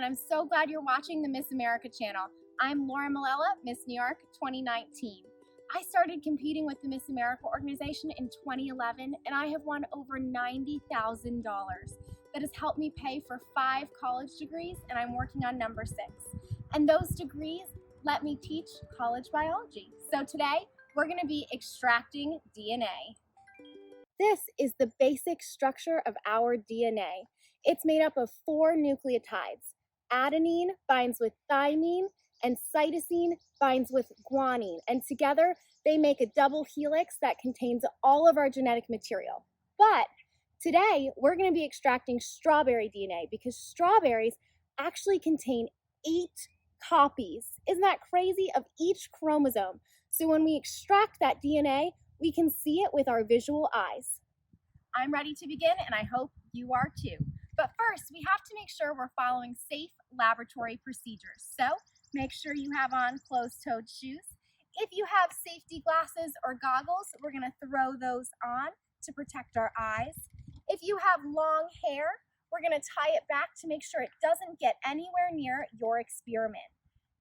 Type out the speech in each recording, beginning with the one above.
and I'm so glad you're watching the Miss America channel. I'm Laura Molella, Miss New York 2019. I started competing with the Miss America organization in 2011, and I have won over $90,000. That has helped me pay for 5 college degrees, and I'm working on number 6. And those degrees let me teach college biology. So today, we're going to be extracting DNA. This is the basic structure of our DNA. It's made up of 4 nucleotides. Adenine binds with thymine, and cytosine binds with guanine. And together, they make a double helix that contains all of our genetic material. But today, we're going to be extracting strawberry DNA because strawberries actually contain 8 copies. Isn't that crazy? Of each chromosome. So when we extract that DNA, we can see it with our visual eyes. I'm ready to begin, and I hope you are too. But first, we have to make sure we're following safe laboratory procedures. So make sure you have on closed-toed shoes. If you have safety glasses or goggles, we're going to throw those on to protect our eyes. If you have long hair, we're going to tie it back to make sure it doesn't get anywhere near your experiment.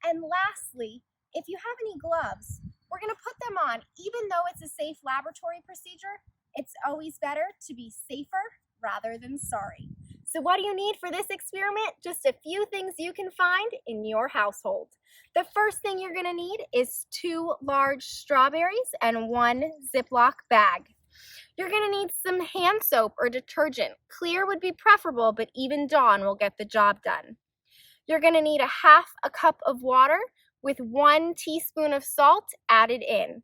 And lastly, if you have any gloves, we're going to put them on. Even though it's a safe laboratory procedure, it's always better to be safer rather than sorry. So what do you need for this experiment? Just a few things you can find in your household. The first thing you're going to need is 2 large strawberries and 1 Ziplock bag. You're going to need some hand soap or detergent. Clear would be preferable, but even Dawn will get the job done. You're going to need 1/2 cup of water with 1 teaspoon of salt added in.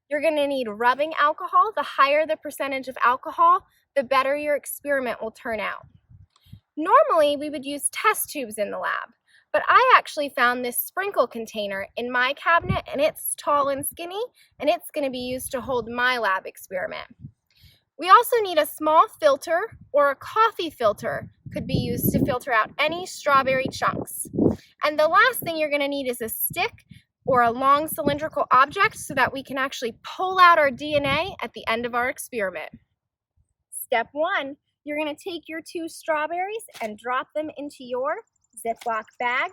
You're going to need rubbing alcohol. The higher the percentage of alcohol, the better your experiment will turn out. Normally, we would use test tubes in the lab, but I actually found this sprinkle container in my cabinet, and it's tall and skinny, and it's going to be used to hold my lab experiment. We also need a small filter, or a coffee filter could be used to filter out any strawberry chunks. And the last thing you're going to need is a stick or a long cylindrical object so that we can actually pull out our DNA at the end of our experiment. Step 1, you're going to take your 2 strawberries and drop them into your Ziplock bag,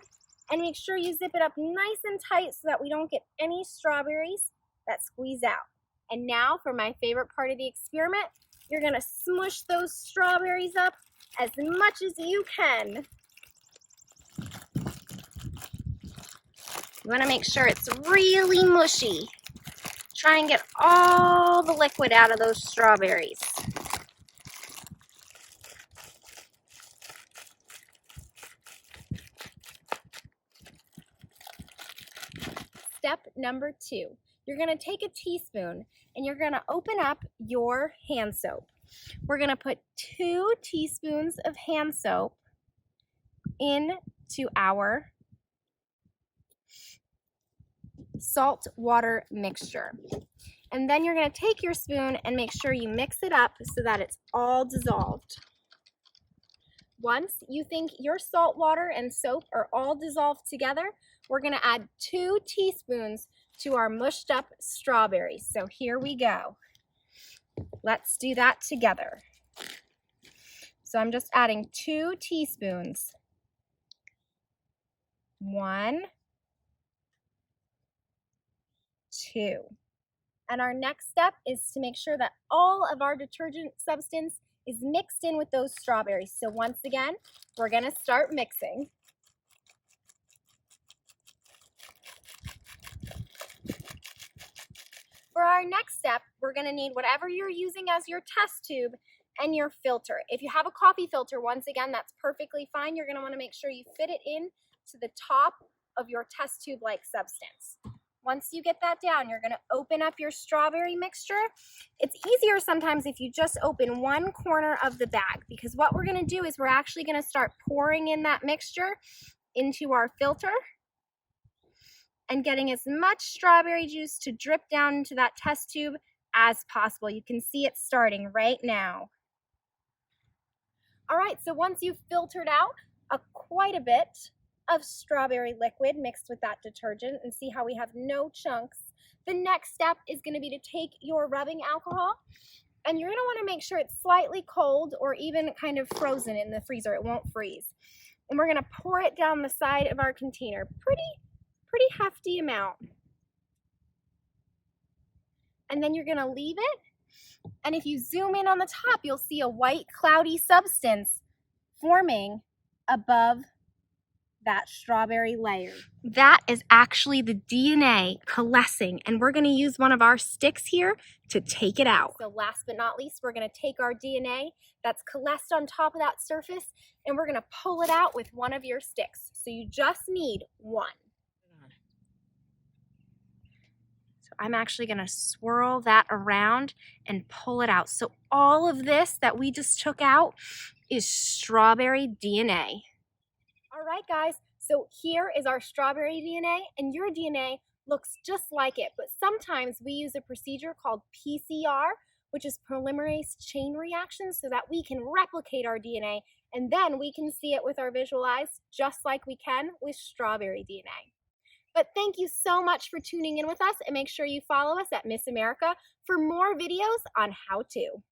and make sure you zip it up nice and tight so that we don't get any strawberries that squeeze out. And now for my favorite part of the experiment, you're going to smush those strawberries up as much as you can. You want to make sure it's really mushy. Try and get all the liquid out of those strawberries. Step number 2, you're going to take a teaspoon and you're going to open up your hand soap. We're going to put 2 teaspoons of hand soap into our salt water mixture. And then you're going to take your spoon and make sure you mix it up so that it's all dissolved. Once you think your salt water and soap are all dissolved together, we're going to add 2 teaspoons to our mushed up strawberries. So here we go. Let's do that together. So I'm just adding 2 teaspoons. 1, 2. And our next step is to make sure that all of our detergent substance is mixed in with those strawberries. So once again, we're going to start mixing. For our next step, we're going to need whatever you're using as your test tube and your filter. If you have a coffee filter, once again, that's perfectly fine. You're going to want to make sure you fit it in to the top of your test tube-like substance. Once you get that down, you're going to open up your strawberry mixture. It's easier sometimes if you just open one corner of the bag, because what we're going to do is we're actually going to start pouring in that mixture into our filter and getting as much strawberry juice to drip down into that test tube as possible. You can see it starting right now. All right, so once you've filtered out quite a bit of strawberry liquid mixed with that detergent, and see how we have no chunks, the next step is going to be to take your rubbing alcohol, and you're going to want to make sure it's slightly cold or even kind of frozen in the freezer. It won't freeze. and we're gonna pour it down the side of our container. Pretty hefty amount. And then you're gonna leave it, and if you zoom in on the top, you'll see a white cloudy substance forming above that strawberry layer. That is actually the DNA coalescing, and we're gonna use one of our sticks here to take it out. So last but not least, we're gonna take our DNA that's coalesced on top of that surface, and we're gonna pull it out with one of your sticks. So you just need one. So I'm actually gonna swirl that around and pull it out. So all of this that we just took out is strawberry DNA. All right, guys, so here is our strawberry DNA, and your DNA looks just like it, but sometimes we use a procedure called PCR, which is polymerase chain reaction, so that we can replicate our DNA, and then we can see it with our visual eyes, just like we can with strawberry DNA. But thank you so much for tuning in with us, and make sure you follow us at Miss America for more videos on how to.